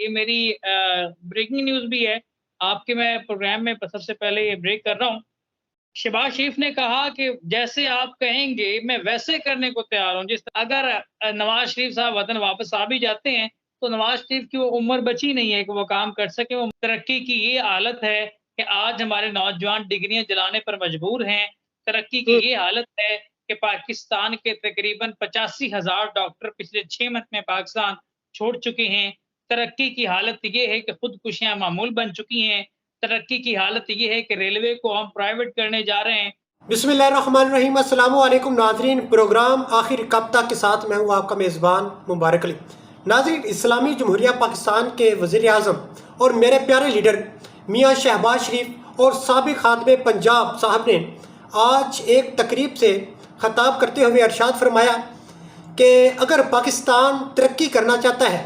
ये मेरी breaking news भी है। आपके मैं प्रोग्राम में सबसे पहले ये ब्रेक कर रहा हूँ। शहबाज शरीफ ने कहा कि जैसे आप कहेंगे मैं वैसे करने को तैयार हूँ। जिस अगर नवाज़ शरीफ साहब वतन वापस आ भी जाते हैं, तो नवाज़ शरीफ की वो उम्र बची नहीं है कि वो काम कर सकें। वो तरक्की की ये हालत है कि आज हमारे नौजवान डिग्रियाँ जलाने पर मजबूर हैं। तरक्की की हुँ, ये हालत है कि पाकिस्तान के तकरीबन 85,000 डॉक्टर पिछले 6 मंथ में पाकिस्तान छोड़ चुके हैं। तरक्की की हालत ये है कि खुदकुशियाँ मामूल बन चुकी हैं। तरक्की की हालत ये है कि रेलवे को हम प्राइवेट करने जा रहे हैं। बिस्मिल्लाहिर्रहमानिर्रहीम अस्सलामु अलैकुम नाज़रीन। प्रोग्राम आखिर कब तक के साथ मैं हूँ आपका मेज़बान मुबारक अली। नाज़रीन, इस्लामी जमहूरिया पाकिस्तान के वज़ीर आज़म और मेरे प्यारे लीडर मियाँ शहबाज शरीफ और साबिक़ खादिम पंजाब साहब ने आज एक तकरीब से ख़िताब करते हुए इरशाद फरमाया कि अगर पाकिस्तान तरक्की करना चाहता है,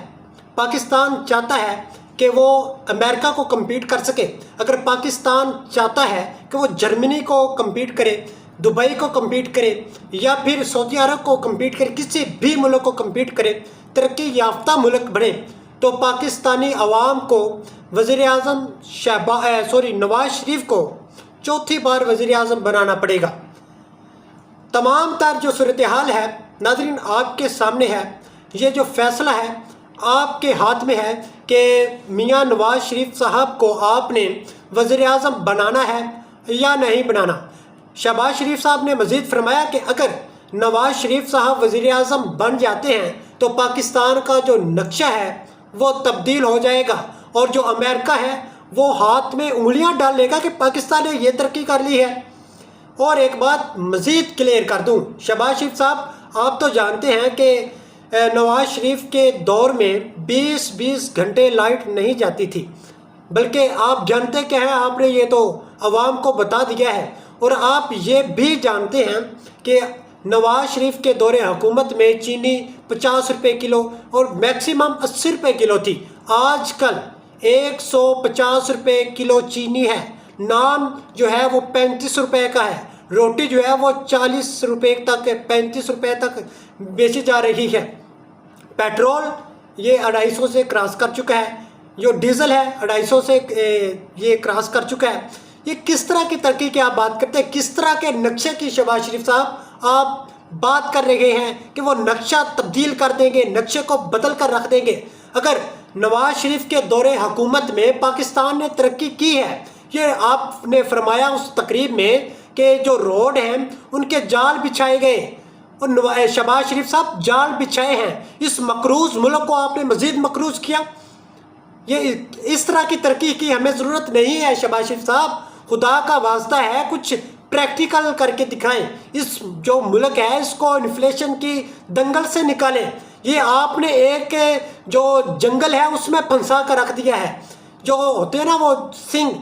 पाकिस्तान चाहता है कि वो अमेरिका को कम्पीट कर सके, अगर पाकिस्तान चाहता है कि वो जर्मनी को कम्पीट करे, दुबई को कम्पीट करे या फिर सऊदी अरब को कम्पीट करे, किसी भी मुल्क को कम्पीट करे, तरक्की याफ्ता मुल्क बने, तो पाकिस्तानी अवाम को वज़ीर आज़म नवाज़ शरीफ को चौथी बार वज़ीर आज़म बनाना पड़ेगा। तमाम तर जो सूरत हाल है नाज़रीन आपके सामने है। ये जो फैसला है आपके हाथ में है कि मियाँ नवाज़ शरीफ साहब को आपने वज़ीर आज़म बनाना है या नहीं बनाना। शहबाज शरीफ साहब ने मज़ीद फरमाया कि अगर नवाज़ शरीफ साहब वज़ीर आज़म बन जाते हैं तो पाकिस्तान का जो नक्शा है वो तब्दील हो जाएगा और जो अमेरिका है वो हाथ में उंगलियां डाल लेगा कि पाकिस्तान ने ये तरक्की कर ली है। और एक बात मज़ीद क्लियर कर दूं, शहबाज शरीफ साहब आप तो जानते हैं कि नवाज़ शरीफ के दौर में 20-20 घंटे लाइट नहीं जाती थी, बल्कि आप जानते क्या है, आपने ये तो अवाम को बता दिया है। और आप ये भी जानते हैं कि नवाज़ शरीफ के दौरे हुकूमत में चीनी 50 रुपये किलो और मैक्सिमम 80 रुपये किलो थी। आजकल 150 रुपये किलो चीनी है, नान जो है वो 35 रुपये का है, रोटी जो है वो 40 रुपये तक 35 रुपये तक बेची जा रही है। पेट्रोल ये 250 से क्रॉस कर चुका है, जो डीजल है 250 से ये क्रॉस कर चुका है। ये किस तरह की तरक्की की आप बात करते हैं, किस तरह के नक्शे की शहबाज शरीफ साहब आप बात कर रहे हैं कि वो नक्शा तब्दील कर देंगे, नक्शे को बदल कर रख देंगे। अगर नवाज शरीफ के दौरे हुकूमत में पाकिस्तान ने तरक्की की है, ये आपने फरमाया उस तकरीब में कि जो रोड हैं उनके जाल बिछाए गए और शहबाज शरीफ साहब जाल बिछाए हैं। इस मकरूज मुल्क को आपने मजीद मकरूज किया। ये इस तरह की तरक्की की हमें ज़रूरत नहीं है शहबाज शरीफ साहब, खुदा का वास्ता है कुछ प्रैक्टिकल करके दिखाएं। इस जो मुल्क है इसको इन्फ्लेशन की दंगल से निकालें। ये आपने एक जो जंगल है उसमें फंसा कर रख दिया है। जो होते हैं ना वो सिंह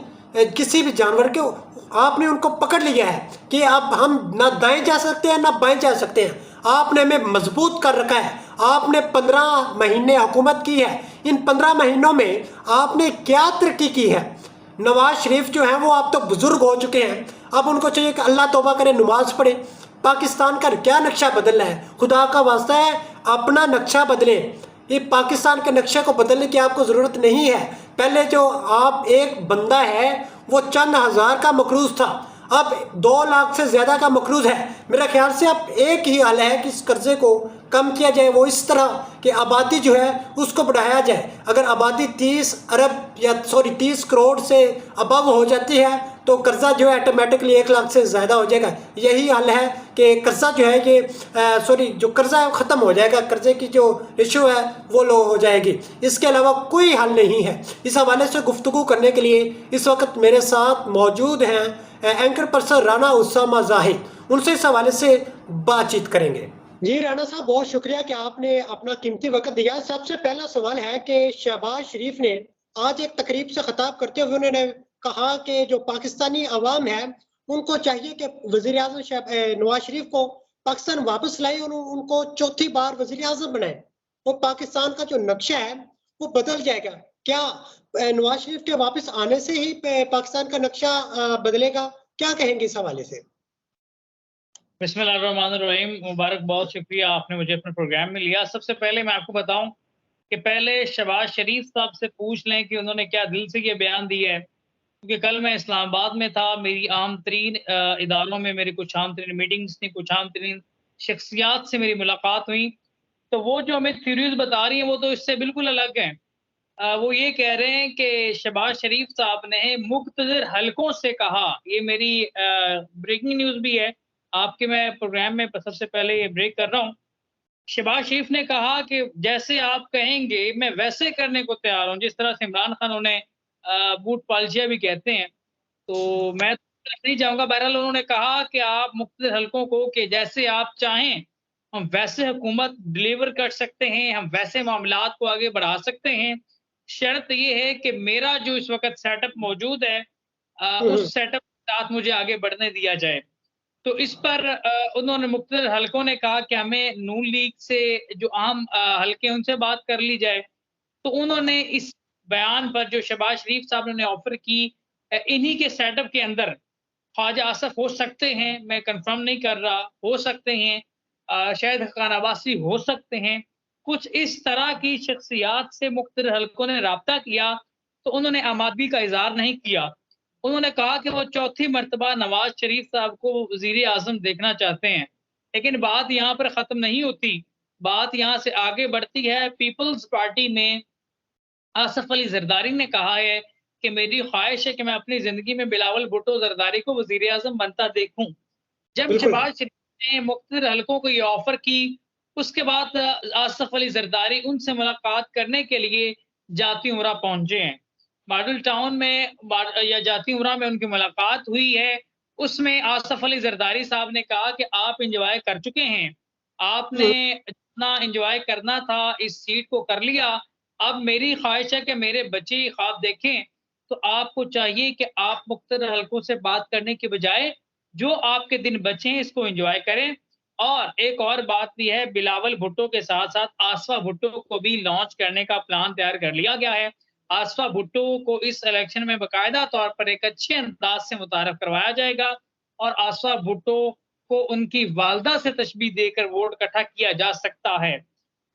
किसी भी जानवर के, आपने उनको पकड़ लिया है कि अब हम ना दाएं जा सकते हैं ना बाएं जा सकते हैं। आपने हमें मजबूत कर रखा है। आपने 15 महीने हुकूमत की है, इन 15 महीनों में आपने क्या तरक्की की है। नवाज शरीफ जो है वो आप तो बुजुर्ग हो चुके हैं, अब उनको चाहिए कि अल्लाह तौबा करे, नमाज पढ़े। पाकिस्तान का क्या नक्शा बदलना है, खुदा का वास्ता है अपना नक्शा बदलें। ये पाकिस्तान के नक्शे को बदलने की आपको ज़रूरत नहीं है। पहले जो आप एक बंदा है वो चंद हज़ार का मकरूज था, अब 2 लाख से ज़्यादा का मकरूज है। मेरा ख्याल से अब एक ही हल है कि इस कर्ज़े को कम किया जाए, वो इस तरह कि आबादी जो है उसको बढ़ाया जाए। अगर आबादी 30 करोड़ से अबव हो जाती है तो कर्ज़ा जो है ऑटोमेटिकली 1 लाख से ज़्यादा हो जाएगा। यही हल है कि कर्ज़ा जो है ये जो कर्ज़ा है ख़त्म हो जाएगा, कर्ज़े की जो रेशो है वो लो हो जाएगी। इसके अलावा कोई हल नहीं है। इस हवाले से गुफ्तगू करने के लिए इस वक्त मेरे साथ मौजूद हैं एंकर पर्सन राना उसामा जाहिद, उनसे इस हवाले से बातचीत करेंगे। जी राना साहब, बहुत शुक्रिया कि आपने अपना कीमती वक्त दिया। सबसे पहला सवाल है कि शहबाज शरीफ ने आज एक तकरीब से खिताब करते हुए उन्होंने कहा कि जो पाकिस्तानी अवाम है उनको चाहिए कि वज़ीर आज़म नवाज शरीफ को पाकिस्तान वापस लाए और उनको चौथी बार वज़ीर आज़म बनाए। वो पाकिस्तान का जो नक्शा है वो बदल जाएगा। क्या नवाज शरीफ के वापस आने से ही पाकिस्तान का नक्शा बदलेगा? क्या कहेंगे इस हवाले से? बिस्मिल्लाहिर्रहमानिर्रहीम। मुबारक, बहुत शुक्रिया आपने मुझे अपने प्रोग्राम में लिया। सबसे पहले मैं आपको बताऊं कि पहले शहबाज शरीफ साहब से पूछ लें कि उन्होंने क्या दिल से ये बयान दिया है। क्योंकि कल मैं इस्लामाबाद में था, मेरी आम तरीन इदारों में मेरी कुछ आम तरीन मीटिंग्स थी, कुछ आम तरीन शख्सियात से मेरी मुलाकात हुई। तो वो जो हमें थ्योरीज़ बता रही हैं, वो तो इससे बिल्कुल अलग हैं। वो ये कह रहे हैं कि शहबाज शरीफ साहब ने मुख्तलिफ हलकों से कहा, ये मेरी ब्रेकिंग न्यूज़ भी है, आपके मैं प्रोग्राम में सबसे पहले ये ब्रेक कर रहा हूँ। शहबाज शरीफ ने कहा कि जैसे आप कहेंगे, मैं वैसे करने को तैयार हूँ, जिस तरह से इमरान खान उन्हें बूट पालजिया भी कहते हैं। तो मैं तो नहीं चाहूँगा, बहरहाल उन्होंने कहा कि आप मुख्तलिफ हलकों को कि जैसे आप चाहें, हम वैसे हुकूमत डिलीवर कर सकते हैं, हम वैसे मामलात को आगे बढ़ा सकते हैं। शर्त ये है कि मेरा जो इस वक़्त सेटअप मौजूद है हम्म, उस सेटअप के साथ मुझे आगे बढ़ने दिया जाए। तो इस पर उन्होंने मुख्तलिफ हलकों ने कहा कि हमें नून लीग से जो आम हलके हैं उनसे बात कर ली जाए। तो उन्होंने इस बयान पर जो शहबाज शरीफ साहब ने ऑफ़र की इन्हीं के सेटअप के अंदर ख्वाजा आसफ हो सकते हैं, मैं कन्फर्म नहीं कर रहा, हो सकते हैं शायद हक़ान अब्बासी हो सकते हैं। कुछ इस तरह की शख्सियात से मुख्तलिफ हलकों ने राब्ता किया, तो उन्होंने आमादगी का इज़हार नहीं किया। उन्होंने कहा कि वो चौथी मर्तबा नवाज़ शरीफ साहब को वज़ीर-ए-आज़म देखना चाहते हैं। लेकिन बात यहाँ पर ख़त्म नहीं होती, बात यहाँ से आगे बढ़ती है। पीपल्स पार्टी में आसिफ अली ज़रदारी ने कहा है कि मेरी ख़्वाहिश है कि मैं अपनी ज़िंदगी में बिलावल भुट्टो ज़रदारी को वज़ीर-ए-आज़म बनता देखूँ। जब बिल्कुल। शहबाज शरीफ ने मुख्तलिफ हलकों को ये ऑफ़र की, उसके बाद आसिफ अली ज़रदारी उनसे मुलाकात करने के लिए जाती उमरा पहुँचे हैं। मॉडल टाउन में जाती उमरा में उनकी मुलाकात हुई है। उसमें आसिफ अली ज़रदारी साहब ने कहा कि आप एन्जॉय कर चुके हैं। आपने हम्म, जितना एन्जॉय करना था इस सीट को कर लिया। अब मेरी ख़्वाहिश है कि मेरे बच्चे ये ख्वाब देखें, तो आपको चाहिए कि आप मुख्तलिफ हलकों से बात करने के बजाय जो आपके दिन बचे हैं इसको एन्जॉय करें। और एक और बात भी है, बिलावल भुट्टो के साथ-साथ आसफा भुट्टो को भी लॉन्च करने का प्लान तैयार कर लिया गया है। आसफा भुट्टो को इस इलेक्शन में बाकायदा तौर पर एक अच्छे अंदाज़ से मुतारफ़ करवाया जाएगा और आसफा भुट्टो को उनकी वालदा से तशबीह देकर वोट इकट्ठा किया जा सकता है।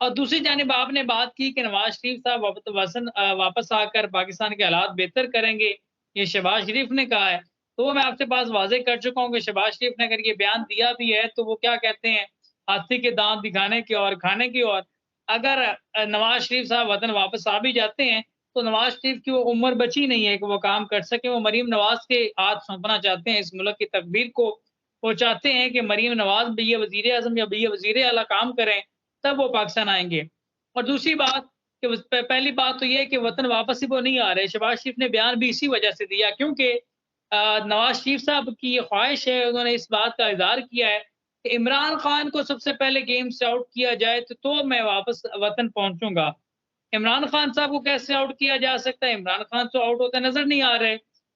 और दूसरी जानिब आपने बात की कि नवाज़ शरीफ साहब वापस आकर पाकिस्तान के हालात बेहतर करेंगे, ये शहबाज शरीफ ने कहा है। तो वो मैं आपसे बात वाज़ेह कर चुका हूँ कि शहबाज शरीफ ने अगर ये बयान दिया भी है, तो वो क्या कहते हैं, हाथी के दाँत दिखाने की और खाने की और। अगर नवाज़ शरीफ साहब वतन वापस आ भी जाते हैं, तो नवाज़ शरीफ की वो उम्र बची नहीं है कि वो काम कर सकें। वो मरीम नवाज़ के हाथ सौंपना चाहते हैं इस मुल्क की तकदीर को। वो चाहते हैं कि मरीम नवाज़ भैया वज़ीर-ए-आज़म या भैया वज़ीर-ए-आला काम करें, तब वो पाकिस्तान आएँगे। और दूसरी बात कि पहली बात तो ये है कि वतन वापसी वो नहीं आ रहे। शहबाज शरीफ ने बयान भी इसी वजह से दिया क्योंकि नवाज़ शरीफ साहब की ये ख्वाहिश है, उन्होंने इस बात का इज़हार किया है कि इमरान खान को सबसे पहले गेम से आउट किया जाए तो मैं वापस वतन पहुँचूँगा। इमरान खान साहब को कैसे आउट किया जा सकता है? इमरान खान तो आउट होते नज़र नहीं आ रहे।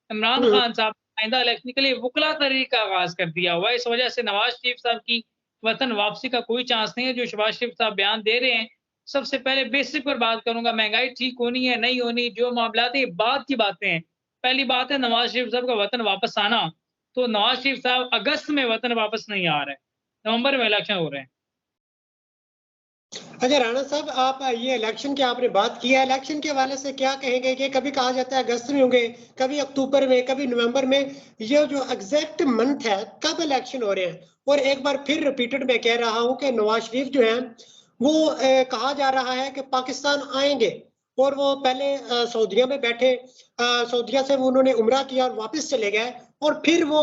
इमरान हम्म, खान साहब ने आइंदा इलेक्शन के लिए वुकला तहरीक का आगाज़ कर दिया हुआ है। इस वजह से नवाज़ शरीफ साहब की वतन वापसी का कोई चांस नहीं है, जो शहबाज शरीफ साहब बयान दे रहे हैं। सबसे पहले बेसिक पर बात करूँगा, महँगाई ठीक होनी है, नहीं होनी, जो मामलात हैं, ये बाद की बातें हैं। पहली बात है नवाज़ शरीफ साहब का वतन वापस आना, तो नवाज़ शरीफ साहब अगस्त में वतन वापस नहीं आ रहे हैं, नवंबर में इलेक्शन हो रहे हैं। अच्छा राणा साहब, आप ये इलेक्शन की आपने बात की है, इलेक्शन के हवाले से क्या कहेंगे कि कभी कहा जाता है अगस्त में होंगे, कभी अक्टूबर में, कभी नवंबर में, ये जो एग्जैक्ट मंथ है कब इलेक्शन हो रहे हैं? और एक बार फिर रिपीटेड मैं कह रहा हूं कि नवाज शरीफ जो है वो कहा जा रहा है कि पाकिस्तान आएंगे, और वो पहले सऊदीया में बैठे, सऊदीया से वो उन्होंने उम्रा किया और वापस चले गए, और फिर वो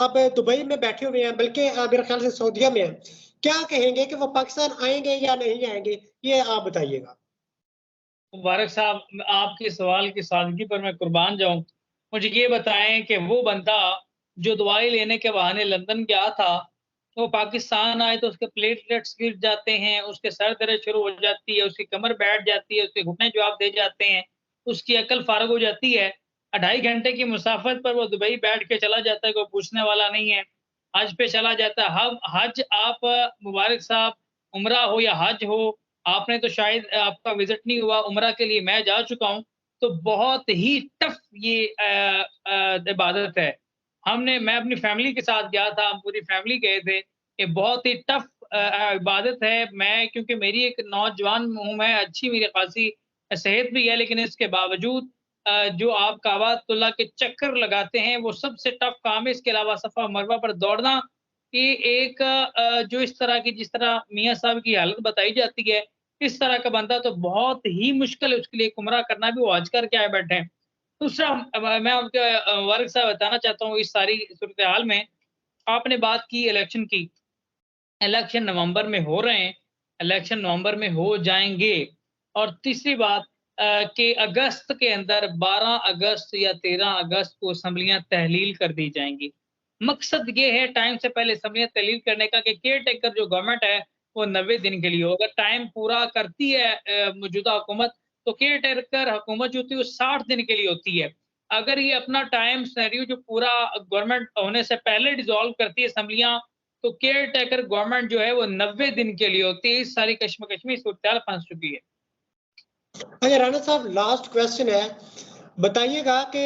अब दुबई में बैठे हुए हैं, बल्कि मेरे ख्याल से सऊदीया में है। क्या कहेंगे कि वो पाकिस्तान आएंगे या नहीं आएंगे, ये आप बताइएगा। मुबारक साहब, आपके सवाल की सादगी पर मैं कुर्बान जाऊँ। मुझे ये बताएँ कि वो बंदा जो दवाई लेने के बहाने लंदन गया था, वो पाकिस्तान आए तो उसके प्लेटलेट्स गिर जाते हैं, उसके सर दर्द शुरू हो जाती है, उसकी कमर बैठ जाती है, उसके घुटने जवाब दे जाते हैं, उसकी अक्ल फ़ारिग हो जाती है। 2.5 घंटे की मुसाफ़त पर वो दुबई बैठ के चला जाता है, कोई पूछने वाला नहीं है। हज पे चला जाता है। हज आप मुबारक साहब, उम्रा हो या हज हो, आपने तो शायद आपका विज़िट नहीं हुआ, उम्रा के लिए मैं जा चुका हूँ, तो बहुत ही टफ़ ये इबादत है। मैं अपनी फ़ैमिली के साथ गया था, हम पूरी फ़ैमिली गए थे। ये बहुत ही टफ़ इबादत है। मैं क्योंकि मेरी एक नौजवान हूँ मैं, अच्छी मेरी खासी सेहत भी है, लेकिन इसके बावजूद जो आप काबातुल्लाह के चक्कर लगाते हैं, वो सबसे टफ काम है। इसके अलावा सफ़ा मरवा पर दौड़ना, ये एक जो इस तरह की जिस तरह मियाँ साहब की हालत बताई जाती है, इस तरह का बंदा तो बहुत ही मुश्किल है उसके लिए गुमराह करना भी, वो हज करके आए बैठे हैं। दूसरा मैं आपके वारिस साहब बताना चाहता हूँ इस सारी सूरत-ए-हाल में, आपने बात की इलेक्शन की। इलेक्शन नवंबर में हो रहे हैं, इलेक्शन नवंबर में हो जाएँगे। और तीसरी बात कि अगस्त के अंदर 12 अगस्त या 13 अगस्त को असेंबलियाँ तहलील कर दी जाएँगी। मकसद ये है टाइम से पहले असेंबलियाँ तहलील करने का कि केयर टेकर जो गवर्नमेंट है, वो 90 दिन के लिए हो। अगर टाइम पूरा करती है मौजूदा हुकूमत, तो केयर टेकर हुकूमत जो होती है, वो 60 दिन के लिए होती है। अगर ये अपना टाइम सिनेरियो जो पूरा गवर्नमेंट होने से पहले डिसॉल्व करती है असेंबलियाँ, तो केयर टेकर गवर्नमेंट जो है वो 90 दिन के लिए होती है। इस सारी कशमकश में सूरत-ए-हाल फँस चुकी है। अच्छा राणा साहब, लास्ट क्वेश्चन है, बताइएगा कि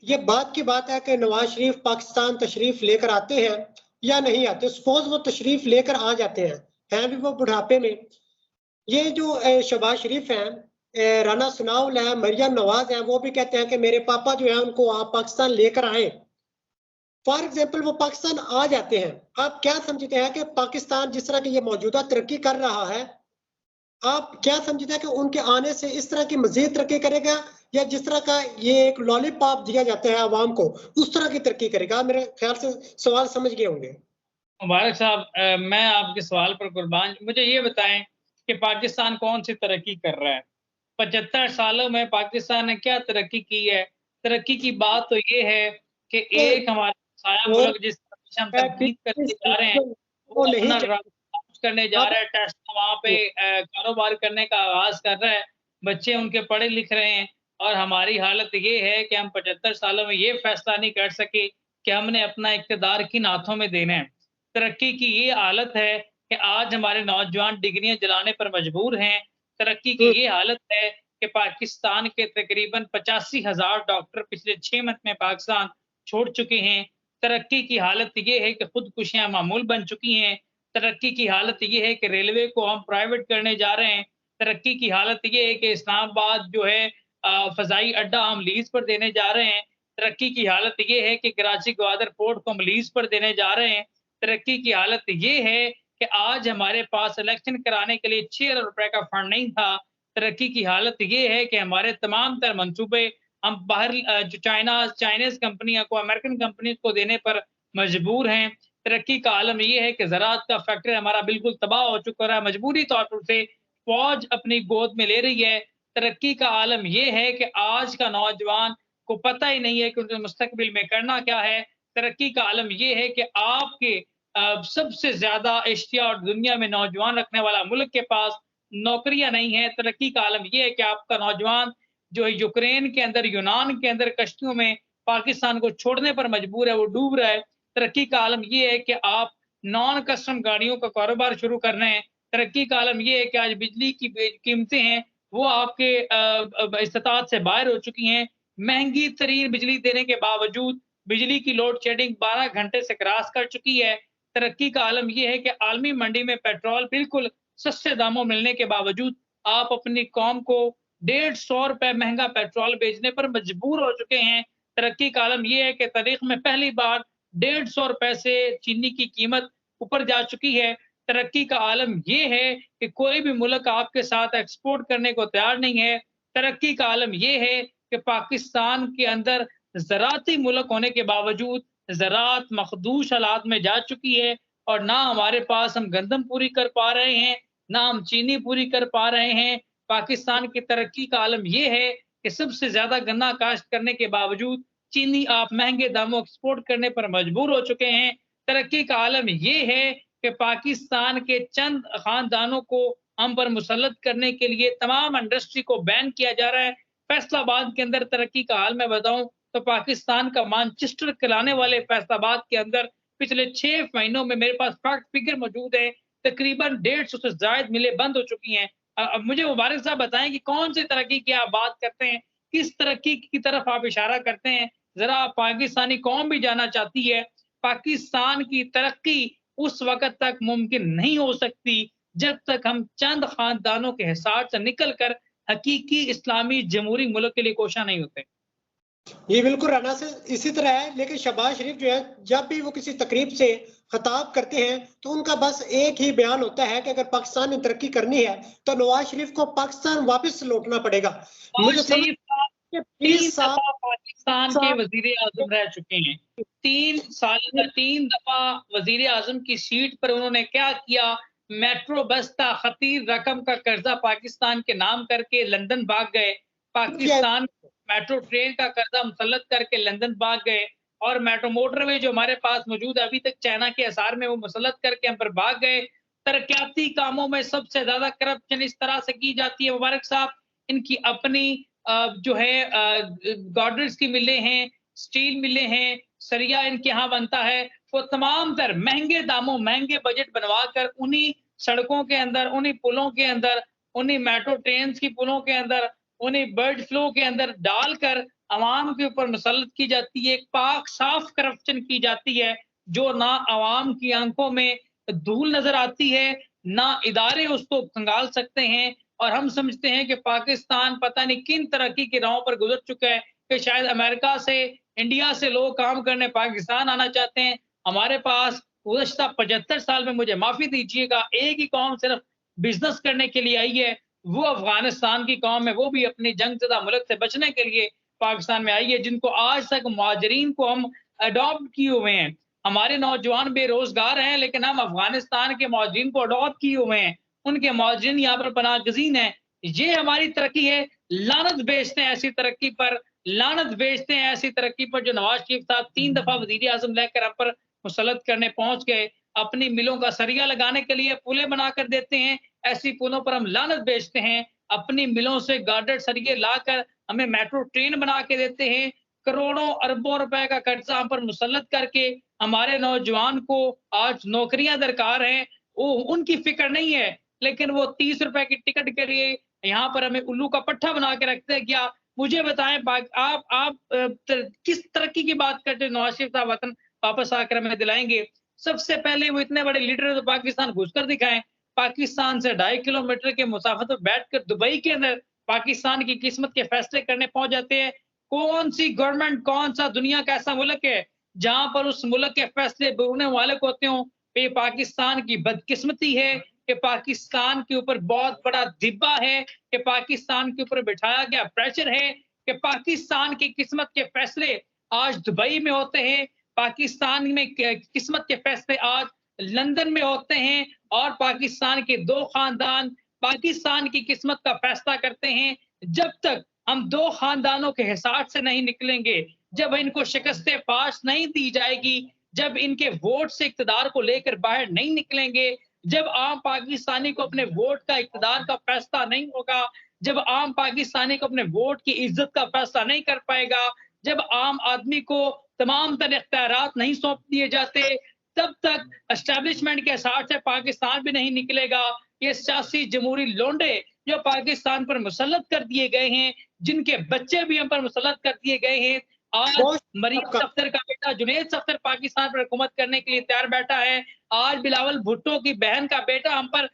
ये बात की बात है कि नवाज शरीफ पाकिस्तान तशरीफ लेकर आते हैं या नहीं आते। सपोज वो तशरीफ लेकर आ जाते हैं भी वो बुढ़ापे में। ये जो शहबाज शरीफ हैं, राना सनाउल है, मरियम नवाज है, वो भी कहते हैं कि मेरे पापा जो है उनको आप पाकिस्तान लेकर आए। फॉर एग्जाम्पल वो पाकिस्तान आ जाते हैं, आप क्या समझते हैं कि पाकिस्तान जिस तरह की ये मौजूदा तरक्की कर रहा है, आप क्या समझते हैं कि उनके आने से इस तरह की मजीद तरक्की करेगा, या जिस तरह का ये एक लॉलीपॉप दिया जाता है आवाम को, उस तरह की तरक्की करेगा? आप मेरे ख्याल से सवाल समझ गए होंगे। मुबारक साहब, मैं आपके सवाल पर कुर्बान। मुझे ये बताएँ कि पाकिस्तान कौन-सी तरक्की कर रहा है? 75 सालों में पाकिस्तान ने क्या तरक्की की है? तरक्की की बात तो ये है कि एक हमारा साया और मुल्क जिस तरफ से हम तरक्की करते जा रहे हैं, वो वो नहीं अपना चाहिए। लॉन्च करने जा आप रहा है, टेस्ला वहाँ पे कारोबार करने का आगाज़ कर रहा है, बच्चे उनके पढ़े लिख रहे हैं। और हमारी हालत ये है कि हम 75 सालों में ये फैसला नहीं कर सके कि हमने अपना इक़्तिदार किन हाथों में देना है। तरक्की की ये हालत है कि आज हमारे नौजवान डिग्रियाँ जलाने पर मजबूर हैं। तरक्की की ये हालत है कि पाकिस्तान के तकरीबन 85,000 डॉक्टर पिछले 6 मंथ में पाकिस्तान छोड़ चुके हैं। तरक्की की हालत ये है कि खुदकुशियाँ मामूल बन चुकी हैं। तरक्की की हालत ये है कि रेलवे को हम प्राइवेट करने जा रहे हैं। तरक्की की हालत ये है कि इस्लामाबाद जो है फ़ज़ाई अड्डा हम लीज़ पर देने जा रहे हैं। तरक्की की हालत ये है कि कराची ग्वादर पोर्ट को हम लीज़ पर देने जा रहे हैं। तरक्की की हालत ये है कि आज हमारे पास इलेक्शन कराने के लिए 6 अरब रुपए का फंड नहीं था। तरक्की की हालत ये है कि हमारे तमाम तर मंसूबे हम बाहर जो चाइनीज़ कंपनियों को, अमेरिकन कंपनीज़ को देने पर मजबूर हैं। तरक्की का आलम ये है कि ज़राअत का फैक्टर हमारा बिल्कुल तबाह हो चुका है, मजबूरी तौर पर उसे फ़ौज अपनी गोद में ले रही है। तरक्की का आलम ये है कि आज का नौजवान को पता ही नहीं है कि उनके मुस्तकबिल में करना क्या है। तरक्की का आलम ये है कि आपके सबसे ज़्यादा एशिया और दुनिया में नौजवान रखने वाला मुल्क के पास नौकरियाँ नहीं हैं। तरक्की का आलम ये है कि आपका नौजवान जो है यूक्रेन के अंदर, यूनान के अंदर कश्तियों में पाकिस्तान को छोड़ने पर मजबूर है, वो डूब रहा है। तरक्की का आलम ये है कि आप नॉन कस्टम गाड़ियों का कारोबार शुरू कर रहे हैं। तरक्की का आलम ये है कि आज बिजली की कीमतें हैं, वो आपके इस्तिताअत से बाहर हो चुकी हैं। महँगी तरीन बिजली देने के बावजूद बिजली की लोड शेडिंग 12 घंटे से क्रॉस कर चुकी है। तरक्की का आलम ये है कि आलमी मंडी में पेट्रोल बिल्कुल सस्ते दामों मिलने के बावजूद आप अपनी कौम को ₹150 महँगा पेट्रोल बेचने पर मजबूर हो चुके हैं। तरक्की का आलम ये है कि तारीख़ में पहली बार ₹150 से चीनी की कीमत ऊपर जा चुकी है। तरक्की का आलम ये है कि कोई भी मुल्क आपके साथ एक्सपोर्ट करने को तैयार नहीं है। तरक्की का आलम ये है कि पाकिस्तान के अंदर ज़राअती मुल्क होने के बावजूद ज़राअत मखदूश हालात में जा चुकी है और ना हमारे पास हम गंदम पूरी कर पा रहे हैं, ना हम चीनी पूरी कर पा रहे हैं। पाकिस्तान की तरक्की का आलम ये है कि सबसे ज़्यादा गन्ना काश्त करने के बावजूद चीनी आप महँगे दामों एक्सपोर्ट करने पर मजबूर हो चुके हैं। तरक्की का आलम ये है कि पाकिस्तान के चंद ख़ानदानों को हम पर मुसल्लत करने के लिए तमाम इंडस्ट्री को बैन किया जा रहा है। फैसलाबाद के अंदर तरक्की का हाल मैं बताऊँ तो पाकिस्तान का मानचेस्टर कहलाने वाले फैसलाबाद के अंदर पिछले 6 महीनों में मेरे पास फैक्ट फिगर मौजूद है, तकरीबन 150 से ज़ायद मिलें बंद हो चुकी हैं। अब मुझे मुबारक साहब बताएँ कि कौन-सी तरक्की की आप बात करते हैं? किस तरक्की की तरफ आप इशारा करते हैं? ज़रा पाकिस्तानी कौम भी जानना चाहती है। पाकिस्तान की तरक्की उस वक़्त तक मुमकिन नहीं हो सकती जब तक हम चंद खानदानों के हिसाब से निकल कर हकीकी इस्लामी जमहूरी मुल्क के लिए कोशा नहीं होते। ये बिल्कुल राना से इसी तरह है, लेकिन शहबाज शरीफ जो है, जब भी वो किसी तकरीब से खिताब करते हैं, तो उनका बस एक ही बयान होता है कि अगर पाकिस्तान ने तरक्की करनी है, तो नवाज शरीफ को पाकिस्तान वापस लौटना पड़ेगा। नवाज मुझे समझ शरीफ साहब के 3 20 साल दफ़ा पाकिस्तान के वज़ीर-ए-आज़म रह चुके हैं। 3 दफ़ा वज़ीर-ए-आज़म की सीट पर उन्होंने क्या किया? मेट्रो बस था, ख़तीर रकम का कर्ज़ा पाकिस्तान के नाम करके लंदन भाग गए। किया पाकिस्तान मेट्रो ट्रेन का कर्ज़ा मुसल्लत करके लंदन भाग गए और मेट्रो मोटरवे जो हमारे पास मौजूद है अभी तक चाइना के असार में, वो मुसल्लत करके हम पर भाग गए। तरक्याती कामों में सबसे ज़्यादा करप्शन इस तरह से की जाती है मुबारक साहब, इनकी अपनी जो है गार्डर्स की मिलें हैं, स्टील मिलें हैं, सरिया इनके यहाँ बनता है। वो तमाम तर महँगे दामों, महँगे बजट बनवाकर उन्हीं सड़कों के अंदर, उन्हीं पुलों के अंदर, उन्हीं मेट्रो ट्रेन्स की पुलों के अंदर, उन्हें बर्ड फ्लू के अंदर डालकर अवाम के ऊपर मुसल्लत की जाती है। एक पाक साफ करप्शन की जाती है, जो ना अवाम की आंखों में धूल नज़र आती है, ना इदारे उसको खंगाल सकते हैं और हम समझते हैं कि पाकिस्तान पता नहीं किन तरक्की की राहों पर गुज़र चुका है कि शायद अमेरिका से, इंडिया से लोग काम करने पाकिस्तान आना चाहते हैं। हमारे पास गुज़श्ता 75 साल में, मुझे माफ़ी दीजिएगा, एक ही कौम सिर्फ़ बिज़नेस करने के लिए आई है, वो अफ़गानिस्तान की कौम है, वो भी अपनी जंगज़दा मुल्क से बचने के लिए पाकिस्तान में आई है, जिनको आज तक मुहाजिरीन को हम अडॉप्ट किए हुए हैं। हमारे नौजवान बेरोज़गार हैं, लेकिन हम अफ़गानिस्तान के मुहाजिरीन को अडॉप्ट किए हुए हैं। उनके मुहाजिरीन यहाँ पर पनाह-गज़ीन हैं। ये हमारी तरक्की है। लानत भेजते हैं ऐसी तरक्की पर, लानत भेजते हैं ऐसी तरक्की पर जो नवाज़ शरीफ साहब 3 दफ़ा वज़ीर-ए-आज़म लेकर हम पर मुसल्लत करने पहुँच गए। अपनी मिलों का सरिया लगाने के लिए पुलें बनाकर देते हैं, ऐसी पुलों पर हम लानत भेजते हैं। अपनी मिलों से गार्डर सरिये लाकर हमें मेट्रो ट्रेन बना के देते हैं। करोड़ों अरबों रुपए का कर्ज़ा हम पर मुसल्लत करके हमारे नौजवान को आज नौकरियाँ दरकार हैं, वो उनकी फ़िक्र नहीं है, लेकिन वो 30 रुपए की टिकट के लिए यहाँ पर हमें उल्लू का पट्टा बना के रखते हैं क्या? मुझे बताएँ पाक आप किस तरक्की की बात करते हैं नवाज़ शरीफ साहब वतन वापस आकर हमें दिलाएँगे? सबसे पहले वो इतने बड़े लीडर हैं तो पाकिस्तान घुसकर दिखाएँ। पाकिस्तान से 2.5 किलोमीटर के मुसाफ़त पे बैठकर दुबई के अंदर पाकिस्तान की किस्मत के फैसले करने पहुँच जाते हैं। कौन-सी गवर्नमेंट, कौन-सा दुनिया का ऐसा मुल्क है, जहाँ पर उस मुल्क के फैसले बोलने वाले को होते हों? ये पाकिस्तान की बदकिस्मती है कि पाकिस्तान के ऊपर बहुत बड़ा दिब्बा है, कि पाकिस्तान के ऊपर बिठाया गया प्रेशर है, कि पाकिस्तान की किस्मत के फैसले आज दुबई में होते हैं, पाकिस्तान में क किस्मत के फैसले आज लंदन में होते हैं और पाकिस्तान के 2 खानदान पाकिस्तान की किस्मत का फैसला करते हैं। जब तक हम 2 खानदानों के हिसाब से नहीं निकलेंगे, जब इनको शिकस्ते पास नहीं दी जाएगी, जब इनके वोट से इक़्तिदार को लेकर बाहर नहीं निकलेंगे, जब आम पाकिस्तानी को अपने वोट का इक़्तिदार का फैसला नहीं होगा, जब आम पाकिस्तानी को अपने वोट की इज़्ज़त का फैसला नहीं कर पाएगा, जब आम आदमी को तमाम तर इख्तियारात नहीं सौंप दिए जाते, तब तक एस्टेब्लिशमेंट के हिसाब से पाकिस्तान भी नहीं निकलेगा। ये सियासी जमहूरी लोंडे जो पाकिस्तान पर मुसल्लत कर दिए गए हैं, जिनके बच्चे भी हम पर मुसल्लत कर दिए गए हैं। आज मरीम सफ़दर का बेटा जुनैद सफ़दर पाकिस्तान पर हुकूमत करने के लिए तैयार बैठा है। आज बिलावल भुट्टो की बहन का बेटा हम पर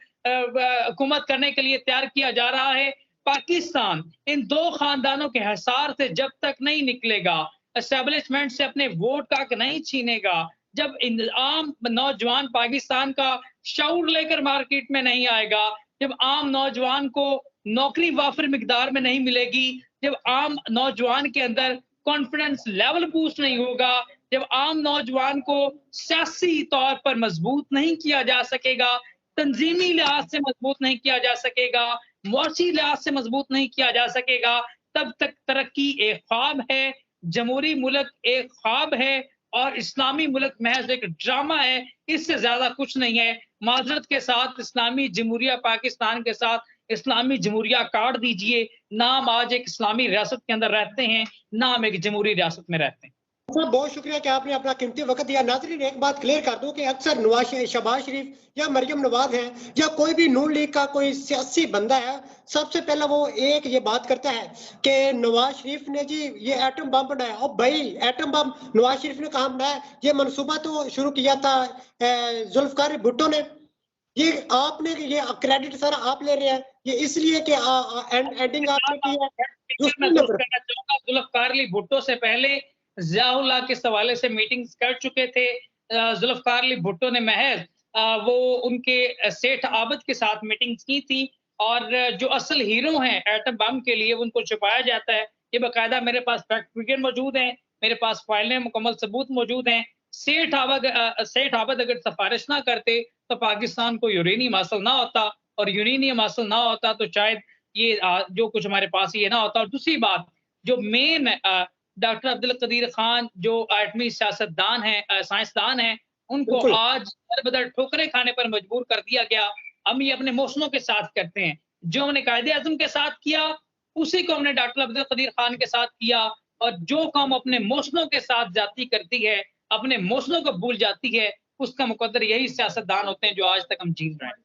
हुकूमत करने के लिए तैयार किया जा रहा है। पाकिस्तान इन 2 खानदानों के हिसार से जब तक नहीं निकलेगा, एस्टेब्लिशमेंट से अपने वोट का हक नहीं छीनेगा, जब इन आम नौजवान पाकिस्तान का शऊर लेकर मार्केट में नहीं आएगा, जब आम नौजवान को नौकरी वाफ़िर मिकदार में नहीं मिलेगी, जब आम नौजवान के अंदर कॉन्फिडेंस लेवल बूस्ट नहीं होगा, जब आम नौजवान को सियासी तौर पर मजबूत नहीं किया जा सकेगा, तंजीमी लिहाज से मजबूत नहीं किया जा सकेगा, मुआशी लिहाज से मजबूत नहीं किया जा सकेगा, तब तक तरक्की एक ख्वाब है, जमहूरी मुल्क एक ख्वाब है और इस्लामी मुल्क महज एक ड्रामा है, इससे ज़्यादा कुछ नहीं है। माज़रत के साथ इस्लामी जमहूरिया पाकिस्तान के साथ इस्लामी जमहूरिया काट दीजिए, ना हम आज एक इस्लामी रियासत के अंदर रहते हैं, ना हम एक जमहूरी रियासत में रहते हैं। सर बहुत शुक्रिया कि आपने अपना कीमती वक्त दिया। नाज़रीन एक बात क्लियर कर दूं कि अक्सर शहबाज शरीफ या मरियम नवाज है या कोई भी नून लीग का कोई सियासी बंदा है, सबसे पहला वो एक ये बात करता है कि नवाज शरीफ ने जी ये एटम बम बनाया। और भाई एटम बम नवाज शरीफ ने कहा बनाया? ये मनसूबा तो शुरू किया था जुल्फकार भुट्टो ने। ये आपने ये क्रेडिट सारा आप ले रहे हैं, ये इसलिए कि एंडिंग आपने की है मैं दूसरी दुरुस्त नजर। करना चाहूंगा, जुल्फकार अली भुट्टो से पहले ज़ियाउल्लाह के हवाले से मीटिंग्स कर चुके थे। जुल्फकार अली भुट्टो ने महज वो उनके सेठ आबद के साथ मीटिंग्स की थी और जो असल हीरो हैं एटम बम के लिए उनको छुपाया जाता है। ये बाकायदा मेरे पास फैक्ट फिगर मौजूद हैं, मेरे पास फाइलें मुकम्मल सबूत मौजूद हैं। सेठ आबद अगर सिफारिश ना करते तो पाकिस्तान को यूरेनियम हासिल ना होता और यूरेनियम हासिल ना होता तो शायद ये जो कुछ हमारे पास ये ना होता। और दूसरी बात जो मेन डॉक्टर अब्दुल कदीर खान जो एटमी सियासतदान हैं, साइंसदान हैं, उनको बिल्कुल आज दर-बदर ठोकरें खाने पर मजबूर कर दिया गया। हम ये अपने मौसमों के साथ करते हैं। जो हमने कायदे आज़म के साथ किया, उसी को हमने डॉक्टर अब्दुल कदीर खान के साथ किया। और जो कौम अपने मौसमों के साथ जाती करती है, अपने मौसमों को भूल जाती है, उसका मुकद्दर यही सियासतदान होते हैं जो आज तक हम जीत रहे हैं।